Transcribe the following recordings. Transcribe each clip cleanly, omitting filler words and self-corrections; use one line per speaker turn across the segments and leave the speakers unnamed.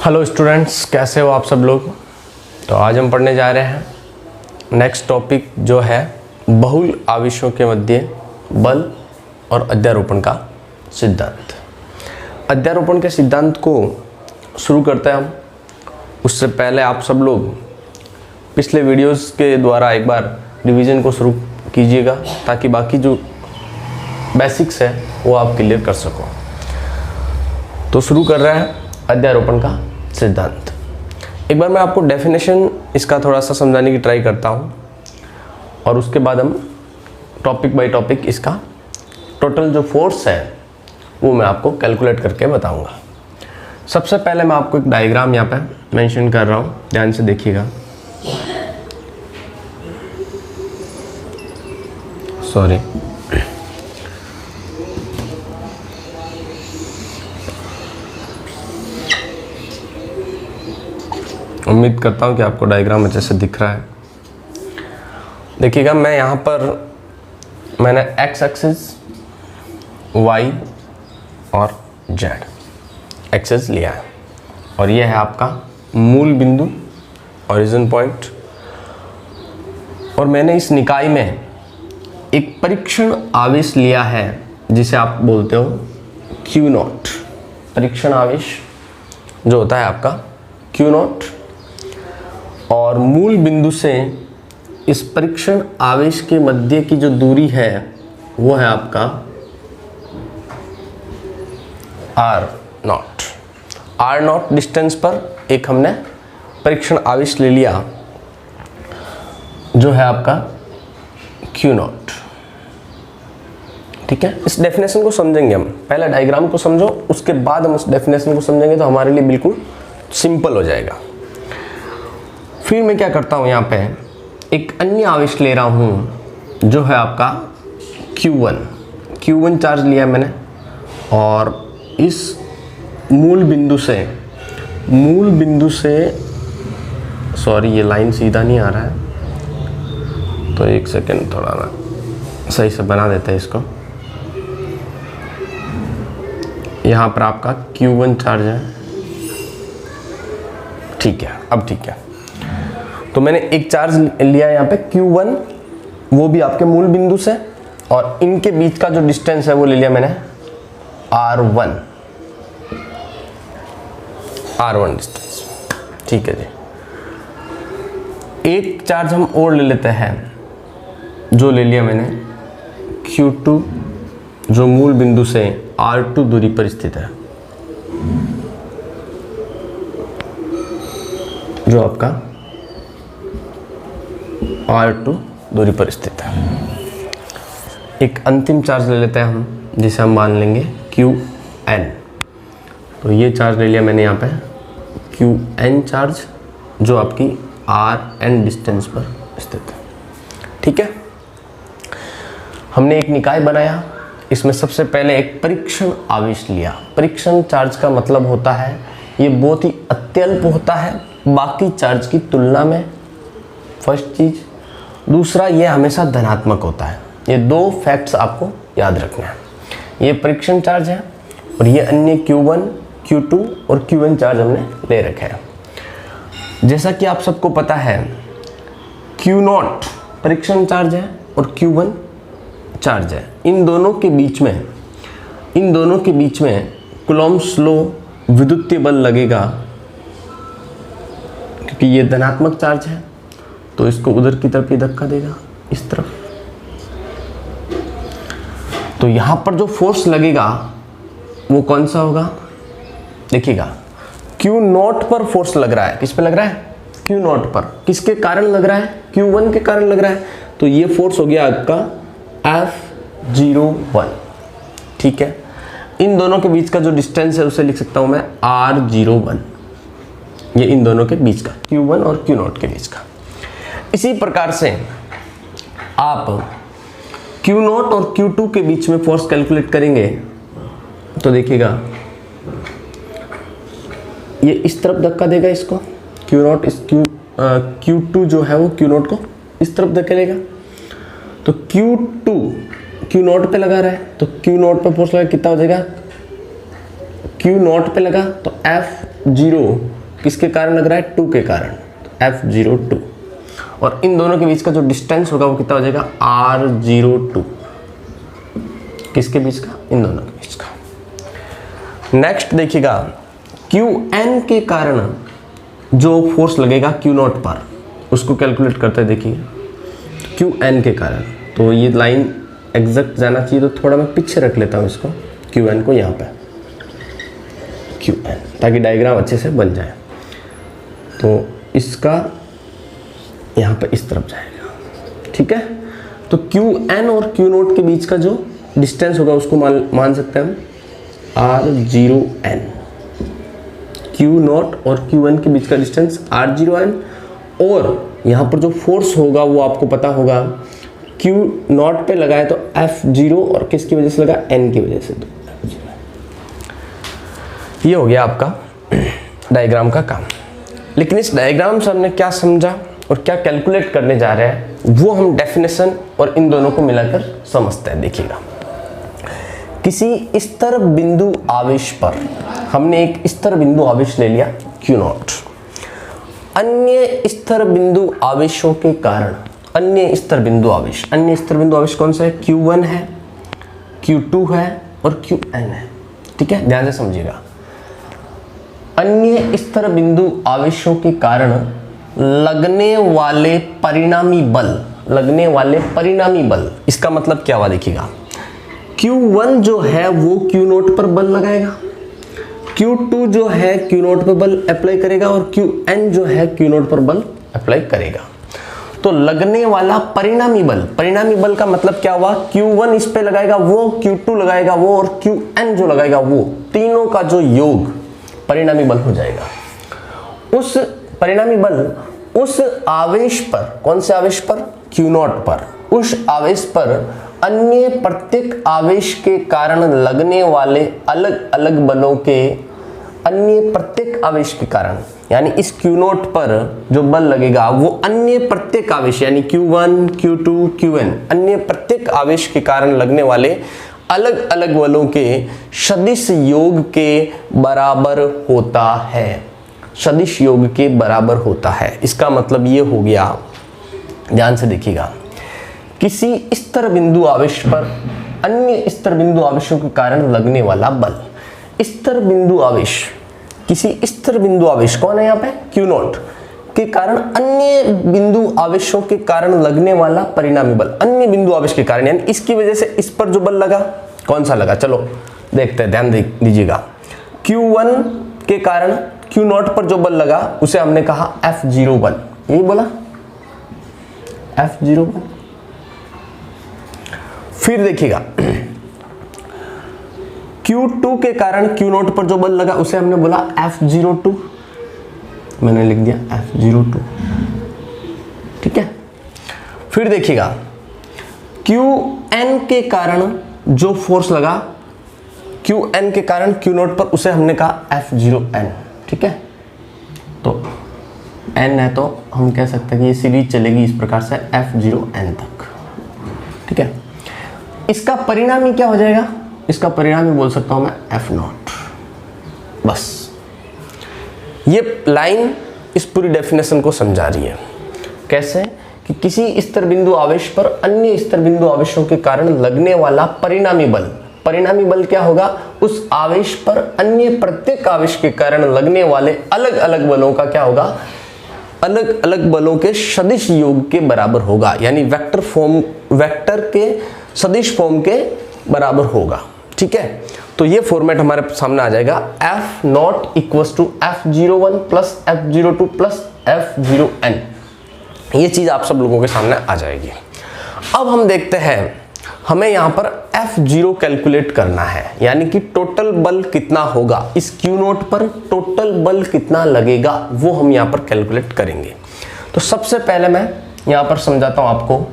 Hello students, कैसे हो आप सब लोग। तो आज हम पढ़ने जा रहे हैं नेक्स्ट टॉपिक जो है बहुल आवेशों के मध्य बल और अध्यारोपण का सिद्धांत। अध्यारोपण के सिद्धांत को शुरू करते हैं हम। उससे पहले आप सब लोग पिछले वीडियोस के द्वारा एक बार रिवीजन को शुरू कीजिएगा ताकि बाकी जो बेसिक्स है वो आप क्लियर कर सको। तो शुरू कर रहे हैं अध्यारोपण का सिद्धांत। एक बार मैं आपको डेफिनेशन इसका थोड़ा सा समझाने की ट्राई करता हूँ और उसके बाद हम टॉपिक बाय टॉपिक इसका टोटल जो फोर्स है वो मैं आपको कैलकुलेट करके बताऊँगा। सबसे पहले मैं आपको एक डायग्राम यहाँ पे मेंशन कर रहा हूँ, ध्यान से देखिएगा। सॉरी, उम्मीद करता हूँ कि आपको डायग्राम अच्छे से दिख रहा है। देखिएगा, मैं यहाँ पर मैंने एक्स एक्सिस, वाई और जेड एक्सिस लिया है और ये है आपका मूल बिंदु, ओरिजिन पॉइंट। और मैंने इस निकाय में एक परीक्षण आवेश लिया है जिसे आप बोलते हो क्यू नॉट। परीक्षण आवेश जो होता है आपका क्यू नॉट, और मूल बिंदु से इस परीक्षण आवेश के मध्य की जो दूरी है वो है आपका R naught. R naught distance पर एक हमने परीक्षण आवेश ले लिया जो है आपका क्यू नॉट। ठीक है, इस डेफिनेशन को समझेंगे हम। पहले डायग्राम को समझो, उसके बाद हम उस डेफिनेशन को समझेंगे तो हमारे लिए बिल्कुल सिंपल हो जाएगा। फिर मैं क्या करता हूँ, यहाँ पे एक अन्य आवेश ले रहा हूँ जो है आपका Q1। Q1 चार्ज लिया मैंने और इस मूल बिंदु से सॉरी, ये लाइन सीधा नहीं आ रहा है तो एक सेकेंड, थोड़ा ना सही से बना देते हैं इसको। यहाँ पर आपका Q1 चार्ज है, ठीक है, अब ठीक है। तो मैंने एक चार्ज लिया यहाँ पे Q1, वो भी आपके मूल बिंदु से, और इनके बीच का जो डिस्टेंस है वो ले लिया मैंने R1 डिस्टेंस। ठीक है जी। एक चार्ज हम और ले लेते हैं जो ले लिया मैंने Q2, जो मूल बिंदु से R2 दूरी पर स्थित है, जो आपका R2 दूरी पर स्थित है। एक अंतिम चार्ज ले लेते हैं हम जिसे हम मान लेंगे Qn। तो ये चार्ज ले लिया मैंने यहाँ पे Qn चार्ज, जो आपकी Rn डिस्टेंस पर स्थित है। ठीक है, हमने एक निकाय बनाया, इसमें सबसे पहले एक परीक्षण आवेश लिया। परीक्षण चार्ज का मतलब होता है ये बहुत ही अत्यल्प होता है बाकी चार्ज की तुलना में, फर्स्ट चीज। दूसरा, ये हमेशा धनात्मक होता है। ये दो फैक्ट्स आपको याद रखना है। ये परीक्षण चार्ज है और ये अन्य Q1, Q2 और Qn चार्ज हमने ले रखे हैं। जैसा कि आप सबको पता है, Q0 परीक्षण चार्ज है और Q1 चार्ज है। इन दोनों के बीच में कूलॉम्स लॉ विद्युतीय बल लगेगा, क्योंकि ये धनात्मक चार्ज है तो इसको उधर की तरफ ये धक्का देगा, इस तरफ। तो यहां पर जो फोर्स लगेगा वो कौन सा होगा, देखिएगा। Q0 पर फोर्स लग रहा है, किस पे लग रहा है, Q0 पर। किसके कारण लग रहा है, Q1 के कारण लग रहा है। तो ये फोर्स हो गया आपका F01। ठीक है, इन दोनों के बीच का जो डिस्टेंस है उसे लिख सकता हूं मैं R01। ये इन दोनों के बीच का, Q1 और Q0 के बीच का। इसी प्रकार से आप Q0 और Q2 के बीच में फोर्स कैलकुलेट करेंगे तो देखिएगा, ये इस तरफ धक्का देगा इसको, Q0 इस Q2 जो है वो Q0 को इस तरफ धकेलेगा। तो Q0 पे लगा रहा है तो Q0 पे फोर्स लगा, कितना हो जाएगा, Q0 पे लगा तो F0 किसके कारण लग रहा है, 2 के कारण, F02। और इन दोनों के बीच का जो डिस्टेंस होगा वो कितना हो जाएगा, R02। किसके बीच का, इन दोनों के बीच का। नेक्स्ट देखिएगा, QN के कारण जो फोर्स लगेगा Q0 पर, उसको कैलकुलेट करते हैं। देखिए QN के कारण, तो ये लाइन एग्जैक्ट जाना चाहिए, तो थोड़ा मैं पीछे रख लेता हूँ इसको, QN को यहाँ पे, QN, ताकि डायग्राम अच्छे से बन जाए। तो इसका यहाँ पे इस तरफ जाएगा, ठीक है। तो QN और Q0 के बीच का जो डिस्टेंस होगा उसको मान सकते हैं हम R0N। Q0 और QN के बीच का डिस्टेंस R0N, और यहाँ पर जो फोर्स होगा वो आपको पता होगा, Q0 पे लगाए तो F0, और किसकी वजह से लगा, N की वजह से। तो ये हो गया आपका डायग्राम का काम। लेकिन इस डायग्राम से हमने क्या समझा और क्या कैलकुलेट करने जा रहे हैं वो हम डेफिनेशन और इन दोनों को मिलाकर समझते हैं। देखिएगा, किसी स्तर बिंदु आवेश पर हमने एक स्तर बिंदु आवेश ले लिया Q0, अन्य स्तर बिंदु आवेशों के कारण, अन्य स्तर बिंदु आवेश कौन सा है, Q1 है, Q2 है और Qn है, ठीक है, ध्यान से समझिएगा। अन्य स्तर बिंदु आवेशों के कारण लगने वाले परिणामी बल, इसका मतलब क्या हुआ, देखिएगा, Q1 जो है वो Q0 पर बल लगाएगा, Q2 जो है Q0 पर बल अप्लाई करेगा, और Qn जो है Q0 पर बल अप्लाई करेगा। तो लगने वाला परिणामी बल का मतलब क्या हुआ, Q1 इस पे लगाएगा वो, Q2 लगाएगा वो, और Qn जो लगाएगा वो, तीनों का जो योग परिणामी बल हो जाएगा। उस परिणामी बल उस आवेश पर, कौन से आवेश पर, Q0 पर, उस आवेश पर अन्य प्रत्येक आवेश के कारण लगने वाले अलग अलग बलों के, अन्य प्रत्येक आवेश के कारण, यानी इस Q0 पर जो बल लगेगा वो अन्य प्रत्येक आवेश, यानी Q1, Q2, Qn, अन्य प्रत्येक आवेश के कारण लगने वाले अलग अलग बलों के सदिश योग के बराबर होता है, सदिश योग के बराबर होता है। इसका मतलब ये हो गया, ध्यान से देखिएगा, किसी स्तर बिंदु आवेश पर अन्य स्तर बिंदु आवेशों के कारण लगने वाला बल, स्तर बिंदु आवेश, किसी स्तर बिंदु आवेश कौन है यहाँ पे, Q0 के कारण अन्य बिंदु आवेशों के कारण लगने वाला परिणामी बल, अन्य बिंदु आवेश के कारण, यानी इसकी वजह से इस पर जो बल लगा, कौन सा लगा, चलो देखते हैं, ध्यान दीजिएगा। Q1 के कारण Q0 पर जो बल लगा उसे हमने कहा F0 बल, यही बोला F0 बल। फिर देखिएगा, Q2 के कारण Q0 पर जो बल लगा उसे हमने बोला F02, मैंने लिख दिया F02, ठीक है। फिर देखिएगा, Qn के कारण जो फोर्स लगा, Qn के कारण Q0 पर, उसे हमने कहा F0n, ठीक है। तो n है तो हम कह सकते हैं कि ये सीरीज चलेगी इस प्रकार से F0n तक, ठीक है। इसका परिणामी क्या हो जाएगा, इसका परिणामी बोल सकता हूं मैं F0, बस। ये लाइन इस पूरी डेफिनेशन को समझा रही है। कैसे, कि किसी स्तर बिंदु आवेश पर अन्य स्तर बिंदु आवेशों के कारण लगने वाला परिणामी बल, परिणामी बल क्या होगा, उस आवेश पर अन्य प्रत्येक आवेश के कारण लगने वाले अलग अलग बलों का क्या होगा, अलग अलग बलों के सदिश योग के बराबर होगा, यानी वेक्टर के सदिश फॉर्म के बराबर होगा, ठीक है। तो ये फॉर्मेट हमारे सामने आ जाएगा, F0 equals to F01 plus F02 plus F0n। ये चीज आप सब लोगों के सामने आ जाएगी। अब हम देखते हैं, हमें यहाँ पर F0 कैलकुलेट करना है, यानी कि टोटल बल कितना होगा, इस Q0 पर टोटल बल कितना लगेगा वो हम यहाँ पर कैलकुलेट करेंगे। तो सबसे पहले मैं यहाँ पर समझाता हूँ आपको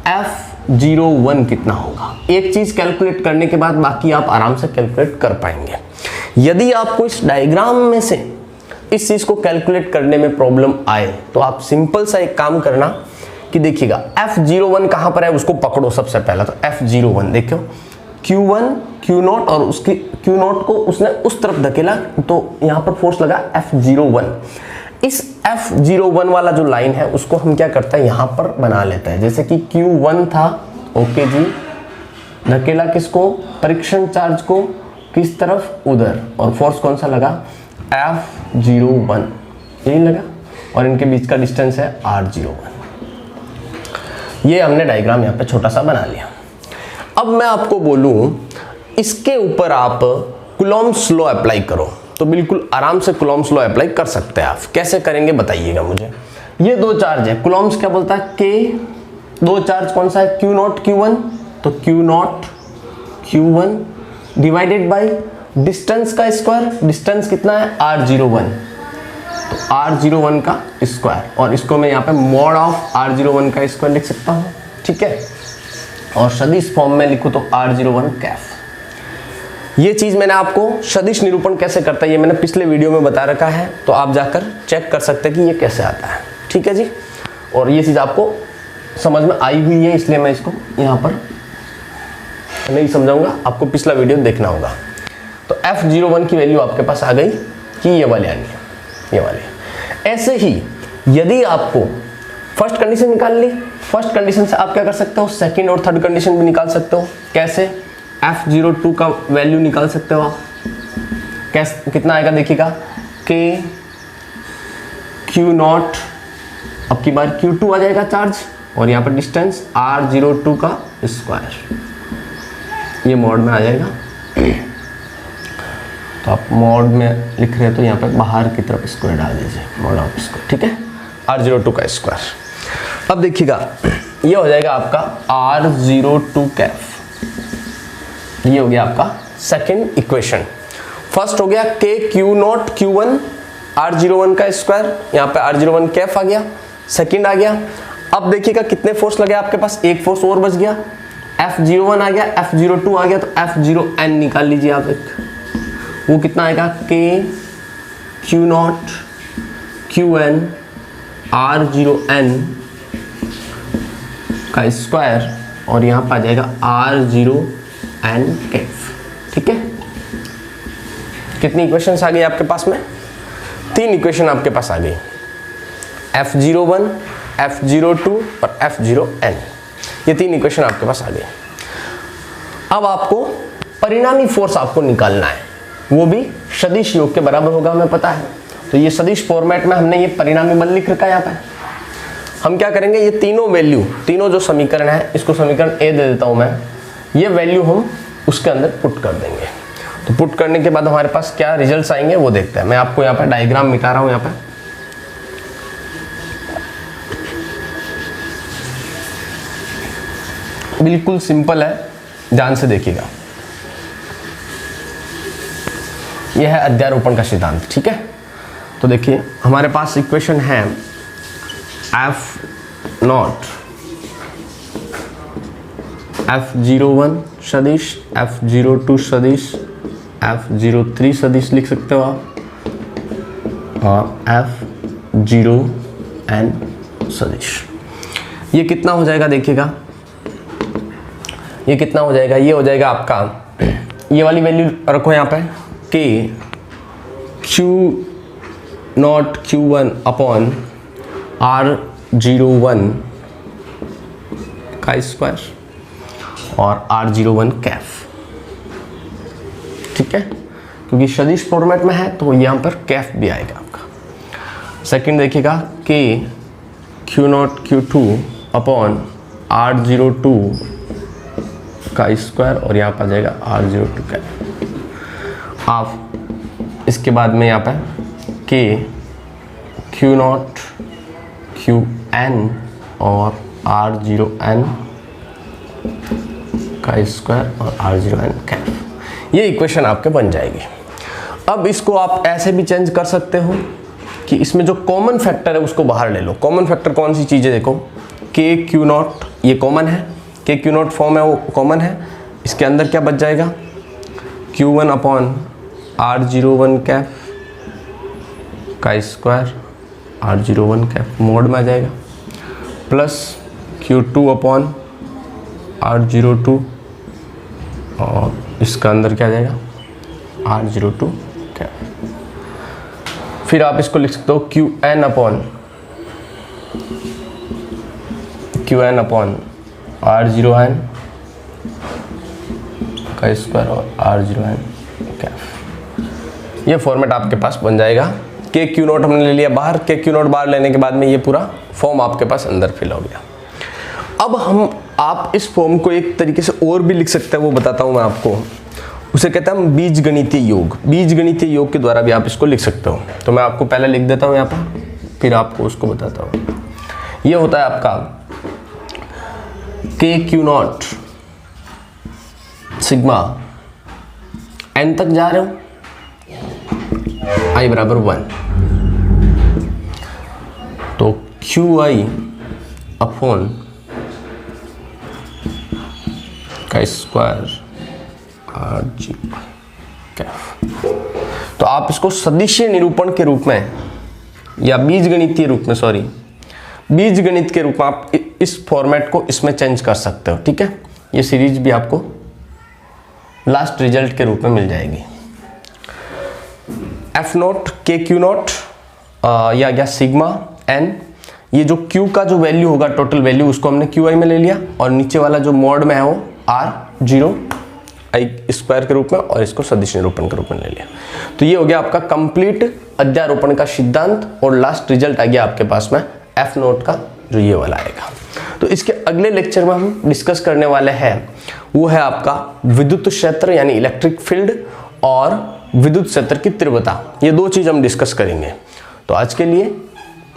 F01 कितना होगा। एक चीज कैलकुलेट करने के बाद बाकी आप आराम से कैलकुलेट कर पाएंगे। यदि आपको इस डायग्राम में से इस चीज को कैलकुलेट करने में प्रॉब्लम आए तो आप सिंपल सा एक काम करना कि देखिएगा F01 कहां पर है, उसको पकड़ो। सबसे पहला तो F01 देखो, Q1 Q0 और उसकी Q0 को उसने उस तरफ धकेला, तो यहाँ पर फोर्स लगा F01। इस F01 वाला जो लाइन है उसको हम क्या करते हैं, यहाँ पर बना लेते हैं। जैसे कि Q1 था, ओके जी, धकेला किसको, परीक्षण चार्ज को किस तरफ, उधर, और फोर्स कौन सा लगा, F01, यही लगा, और इनके बीच का डिस्टेंस है R01। ये हमने डायग्राम यहाँ पे छोटा सा बना लिया। अब मैं आपको बोलूं इसके ऊपर आप कूलॉम्स लॉ अप्लाई करो, तो बिल्कुल आराम से कूलॉम्स लॉ अप्लाई कर सकते हैं आप। कैसे करेंगे बताइएगा मुझे। ये दो चार्ज है, कूलॉम्स क्या बोलता है, K, दो चार्ज कौन सा है, Q0 Q1, तो Q0 Q1 divided by distance का स्क्वायर, डिस्टेंस कितना है R01, तो R01 का स्क्वायर, और इसको मैं यहाँ पे मॉड ऑफ R01 का स्क्वायर लिख सकता हूँ, ठीक है। और सदिश फॉर्म में लिखूँ तो R01 कैफ। ये चीज़ मैंने आपको सदिश निरूपण कैसे करता है ये मैंने पिछले वीडियो में बता रखा है, तो आप जाकर चेक कर सकते हैं कि ये कैसे आता है, ठीक है जी। और ये चीज़ आपको समझ में आई हुई है, इसलिए मैं इसको यहाँ पर नहीं समझाऊंगा, आपको पिछला वीडियो देखना होगा। तो F01 की वैल्यू आपके पास आ गई कि ये वाली आनी है, ये वाली। ऐसे ही यदि आपको फर्स्ट कंडीशन निकाल ली, फर्स्ट कंडीशन से आप क्या कर सकते हो, सेकंड और थर्ड कंडीशन भी निकाल सकते हो। कैसे, F02 का वैल्यू निकाल सकते हो आप, कैसे, कितना आएगा देखिएगा, K Q0, अब की बार Q2 आ जाएगा चार्ज, और यहाँ पर डिस्टेंस R02 का स्क्वायर, ये मॉड में आ जाएगा। तो आप मॉड में लिख रहे हैं तो यहाँ पर बाहर की तरफ स्क्वायर डाल दीजिए, मॉड ऑफ स्क्वायर, ठीक है, R02 का स्क्वायर। अब देखिएगा ये हो जाएगा आपका R02 कैफ, ये हो गया आपका सेकंड इक्वेशन। फर्स्ट हो गया K Q0 Q1 R01 का स्क्वायर, यहाँ पे R01 कैफ आ गया, सेकंड आ गया। अब देखिएगा कितने फोर्स लगे आपके पास, एक फोर्स और बच गया, F01 आ गया, F02 आ गया, तो F0n निकाल लीजिए आप एक, वो कितना आएगा, K Q0 Qn R0n का स्क्वायर, और यहाँ पर आ जाएगा R0n कैफ, ठीक है। कितनी इक्वेशंस आ गई आपके पास में, तीन इक्वेशन आपके पास आ गई, F01 F02 और F0n, ये तीन इक्वेशन आपके पास आ गई। अब आपको परिणामी फोर्स आपको निकालना है, वो भी सदिश योग के बराबर होगा, हमें पता है। तो ये सदिश फॉर्मेट में हमने ये परिणामी बल लिख रखा है। यहाँ पे हम क्या करेंगे, ये तीनों वैल्यू, तीनों जो समीकरण है, इसको समीकरण ए दे देता हूँ मैं, ये वैल्यू हम उसके अंदर पुट कर देंगे। तो पुट करने के बाद हमारे पास क्या रिजल्ट्स आएंगे वो देखते हैं। मैं आपको यहाँ पे डायग्राम मिटा रहा हूँ, यहाँ पे बिल्कुल सिंपल है, ध्यान से देखिएगा। यह है अध्यारोपण का सिद्धांत, ठीक है। तो देखिए हमारे पास इक्वेशन है F0 F01 सदिश, F02 सदिश, F03 सदिश लिख सकते हो आप, और F0n सदिश। ये कितना हो जाएगा देखिएगा, ये कितना हो जाएगा, ये हो जाएगा आपका, ये वाली वैल्यू रखो यहाँ पे, K Q0 Q1 upon R01 का स्क्वायर और R01 कैफ, ठीक है, क्योंकि सदिश फॉर्मेट में है तो यहाँ पर कैफ भी आएगा आपका। सेकंड देखिएगा K Q0 Q2 upon R02 का स्क्वायर, और यहाँ पर आ जाएगा R02 कैफ। आप इसके बाद में यहाँ पर K Q0 Qn और R0n का स्क्वायर और R0n कैफ, ये इक्वेशन आपके बन जाएगी। अब इसको आप ऐसे भी चेंज कर सकते हो कि इसमें जो कॉमन फैक्टर है उसको बाहर ले लो। कॉमन फैक्टर कौन सी चीज़ है, देखो K Q0 ये कॉमन है, K Q0 फॉर्म है वो कॉमन है, इसके अंदर क्या बच जाएगा, Q1 अपॉन R01 कैफ का स्क्वायर, R01 कैफ मोड में आ जाएगा, प्लस Q2 अपॉन R02 और इसका अंदर क्या आ जाएगा R02 कैफ। फिर आप इसको लिख सकते हो Qn अपॉन R0n का स्क्वायर और R0n कैफ। ये फॉर्मेट आपके पास बन जाएगा। के क्यू नॉट हमने ले लिया बाहर, के क्यू नॉट बाहर लेने के बाद में ये पूरा फॉर्म आपके पास अंदर फिल हो गया। अब आप इस फॉर्म को एक तरीके से और भी लिख सकते हैं, वो बताता हूँ मैं आपको। उसे कहते हैं हम बीजगणितीय योग। बीजगणितीय योग के द्वारा भी आप इसको लिख सकते हो। तो मैं आपको पहले लिख देता हूँ यहाँ पर, फिर आपको उसको बताता हूँ। ये होता है आपका के क्यू नॉट सिग्मा n तक जा रहे हो i बराबर 1, तो क्यू आई अपॉन का स्क्वायर RG कैफ। तो आप इसको सदिशीय निरूपण के रूप में या बीजगणितीय रूप में, सॉरी बीजगणित के रूप में आप इस फॉर्मेट को इसमें चेंज कर सकते हो। ठीक है, ये सीरीज भी आपको लास्ट रिजल्ट के रूप में मिल जाएगी। एफ नोट के क्यू नोट या सिग्मा एन, ये जो क्यू का जो वैल्यू होगा टोटल वैल्यू, उसको हमने क्यू आई में ले लिया, और नीचे वाला जो मोड में है वो R0 आई स्क्वायर के रूप में, और इसको सदिश निरूपण के रूप में ले लिया। तो ये हो गया आपका कंप्लीट अध्यारोपण का सिद्धांत, और लास्ट रिजल्ट आ गया आपके पास में एफ नोट का, जो ये वाला आएगा। तो इसके अगले लेक्चर में हम डिस्कस करने वाले हैं, वो है आपका विद्युत क्षेत्र यानी इलेक्ट्रिक फील्ड और विद्युत क्षेत्र की तीव्रता। ये दो चीज हम डिस्कस करेंगे। तो आज के लिए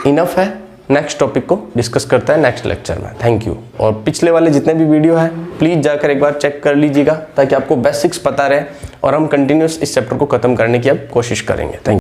इनफ है, नेक्स्ट टॉपिक को डिस्कस करते हैं नेक्स्ट लेक्चर में। Thank you. और पिछले वाले जितने भी वीडियो है प्लीज जाकर एक बार चेक कर लीजिएगा, ताकि आपको बेसिक्स पता रहे, और हम कंटिन्यूस इस चैप्टर को खत्म करने की अब कोशिश करेंगे। Thank you.